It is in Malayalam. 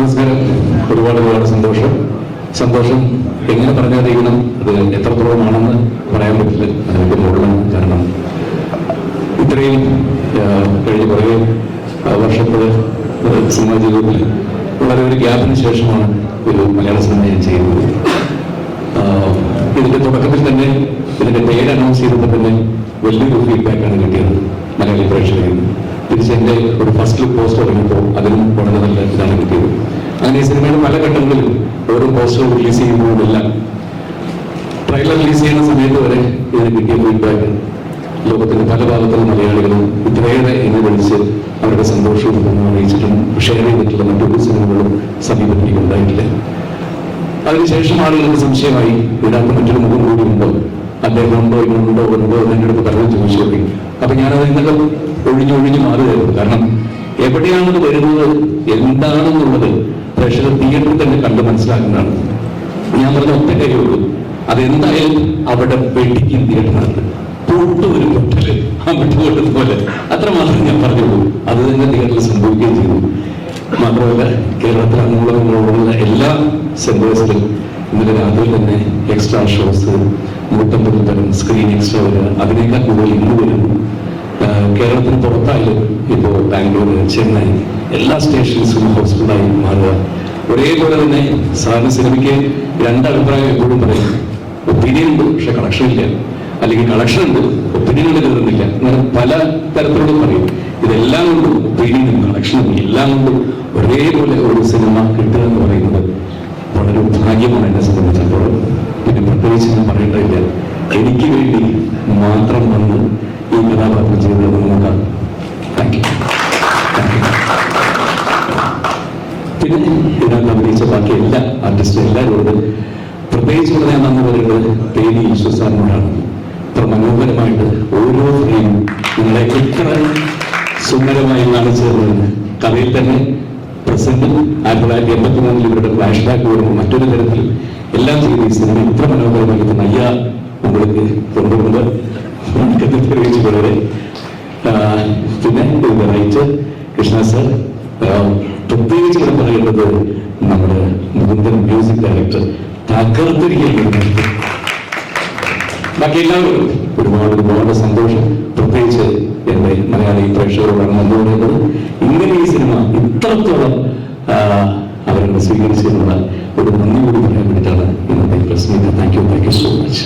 നമസ്കാരം. ഒരുപാട് സന്തോഷം. എങ്ങനെ പറഞ്ഞറിയിക്കണം, അത് എത്രത്തോളമാണെന്ന് പറയാൻ പറ്റില്ല. അതിനൊക്കെ മുകളിലാണ്. കാരണം ഇത്രയും കഴിഞ്ഞ കുറേ വർഷത്തെ സിനിമാ ജീവിതത്തിൽ വളരെ ഒരു ഗ്യാപ്പിന് ശേഷമാണ് ഒരു മലയാള സിനിമ ഞാൻ ചെയ്യുന്നത്. ഇതിന്റെ തുടക്കത്തിൽ തന്നെ, ഇതിന്റെ പേര് അനൗൺസ് ചെയ്തപ്പോൾ തന്നെ വലിയൊരു ഫീഡ്ബാക്കാണ് കിട്ടിയത് മലയാളി പ്രേക്ഷകരിൽ നിന്ന്. തിരിച്ച് എൻ്റെ ഒരു ഫസ്റ്റ് ലുക്ക് പോസ്റ്റർ ഇറങ്ങിയപ്പോൾ അതിനും വളരെ നല്ല ഇതാണ് കിട്ടിയത്. അങ്ങനെ ഈ സിനിമയുടെ പല ഘട്ടങ്ങളിലും ഓരോ പോസ്റ്റർ റിലീസ് ചെയ്യുമ്പോഴെല്ലാം, ട്രെയിലർ റിലീസ് ചെയ്യുന്ന സമയത്ത് വരെ ഇതിന് കിട്ടിയ ഫീഡ്ബാക്ക് ലോകത്തിന്റെ പല ഭാഗത്തുള്ള മലയാളികളും ഇത്രയേറെ എന്നെ വിളിച്ച് അവരുടെ സന്തോഷവും അറിയിച്ചിട്ടും ഷെയർ ചെയ്തിട്ടുള്ള മറ്റൊരു സിനിമകളും സമീപത്തിൽ ഉണ്ടായിട്ടില്ല. അതിനുശേഷം ആളുകൾക്ക് സംശയമായി, ഇതിനകത്ത് മറ്റൊരു മുഖം കൂടി ഉണ്ടോ, അദ്ദേഹം ഉണ്ടോ ഇന്നുണ്ടോ എന്ന് എൻ്റെ അടുത്ത് പലരും ചോദിച്ചു നോക്കി. അപ്പൊ ഞാനത് ഇന്നലെ ഒഴിഞ്ഞൊഴിഞ്ഞ് മാറുകയായിരുന്നു. കാരണം എവിടെയാണത് വരുന്നത്, എന്താണെന്നുള്ളത് പ്രേക്ഷകർ തിയേറ്ററിൽ തന്നെ കണ്ട് മനസ്സിലാക്കുന്നതാണ്. ഞാൻ പറഞ്ഞ ഒറ്റ കാര്യമുള്ളൂ, അതെന്തായാലും അവിടെ വെടിക്കും തിയേറ്ററിനകത്ത് പൊട്ടൊരു പൊട്ടല് വിട്ടുകൊണ്ടത് പോലെ അത്രമാത്രം ഞാൻ പറഞ്ഞുള്ളൂ. അത് തന്നെ തിയേറ്ററിൽ സംഭവിക്കുകയും ചെയ്തു. മാത്രമല്ല, കേരളത്തിൽ അങ്ങോളം എല്ലാ സെന്റേഴ്സിലും ഇന്നലെ രാത്രി തന്നെ എക്സ്ട്രാ ഷോസ് 150 തരം സ്ക്രീൻ എക്സ്ട്രാ വരിക, അതിനേക്കാൾ കൂടുതൽ ഇന്ന് വരുന്നു. കേരളത്തിന് പുറത്തായാലും ഇപ്പോൾ ബാംഗ്ലൂർ, ചെന്നൈ എല്ലാ സ്റ്റേഷൻസും ഹൗസ്ഫുള്ളായി മാറുക. ഒരേപോലെ തന്നെ സാധാരണ സിനിമയ്ക്ക് രണ്ടഭിപ്രായം എപ്പോഴും പറയും. ഒപ്പീനിയൻ ഉണ്ട്, പക്ഷെ കളക്ഷൻ ഇല്ല. അല്ലെങ്കിൽ കളക്ഷൻ ഉണ്ട്, ഒപ്പീനിയനുകൾ കയറുന്നില്ല. അങ്ങനെ പല തരത്തിലോടും പറയും. ഇതെല്ലാം കൊണ്ടും, ഒപ്പീനിയനും കളക്ഷനും എല്ലാം കൊണ്ടും ഒരേപോലെ ഒരു സിനിമ കിട്ടുക എന്ന് പറയുന്നത് വളരെ ഭാഗ്യമാണ് എന്നെ സംബന്ധിച്ചിടത്തോളം. പിന്നെ പ്രത്യേകിച്ച് ഞാൻ പറയേണ്ടതില്ല, എനിക്ക് വേണ്ടി മാത്രം വന്ന് ഈ കഥാപാത്രം ചെയ്തത് നോക്കാം. Thank you. പിന്നെ ഇതിനകത്ത് അഭിനയിച്ച ബാക്കി എല്ലാ ആർട്ടിസ്റ്റും എല്ലാവരോടും പ്രത്യേകിച്ച് ഞാൻ നന്ദി പറയുന്നത് പേരി ഈശ്വസാറിനോടാണ്. ഇത്ര മനോഹരമായിട്ട് ഓരോ ഫ്രെയിമും നിങ്ങളെ എത്ര സുന്ദരമായി കാണിച്ചതെന്ന്. കഥയിൽ തന്നെ പ്രസന്റ് 1983 ഇവരുടെ ഫ്ലാഷ് ബാക്ക് വരുമ്പോൾ മറ്റൊരു തരത്തിൽ എല്ലാം ചെയ്ത് ഈ സിനിമ ഇത്ര മനോഹരമായിട്ട് നയ്യ നമ്മൾക്ക് കൊണ്ടുകൊണ്ട് തെളിയിച്ചു വളരെ. പിന്നെ റൈറ്റ് കൃഷ്ണ സർ, പ്രത്യേകിച്ച് ഇവിടെ പറയേണ്ടത് നമ്മുടെ മുകുന്ദൻ മ്യൂസിക് ഡയറക്ടർ തകർത്തിരിക്കുകയാണ്. ബാക്കി എല്ലാവരും ഒരുപാട് സന്തോഷം. പ്രത്യേകിച്ച് എന്റെ മലയാളി പ്രേക്ഷകരോടാണ് നന്ദി പറയുന്നത്. ഇങ്ങനെ ഈ സിനിമ ഇത്രത്തോളം അവരുടെ സ്വീകരിച്ചിട്ടുള്ള ഒരു നന്ദി കൂടി പറയാൻ വേണ്ടിയിട്ടാണ് ഇന്നത്തെ press meet. Thank you so much.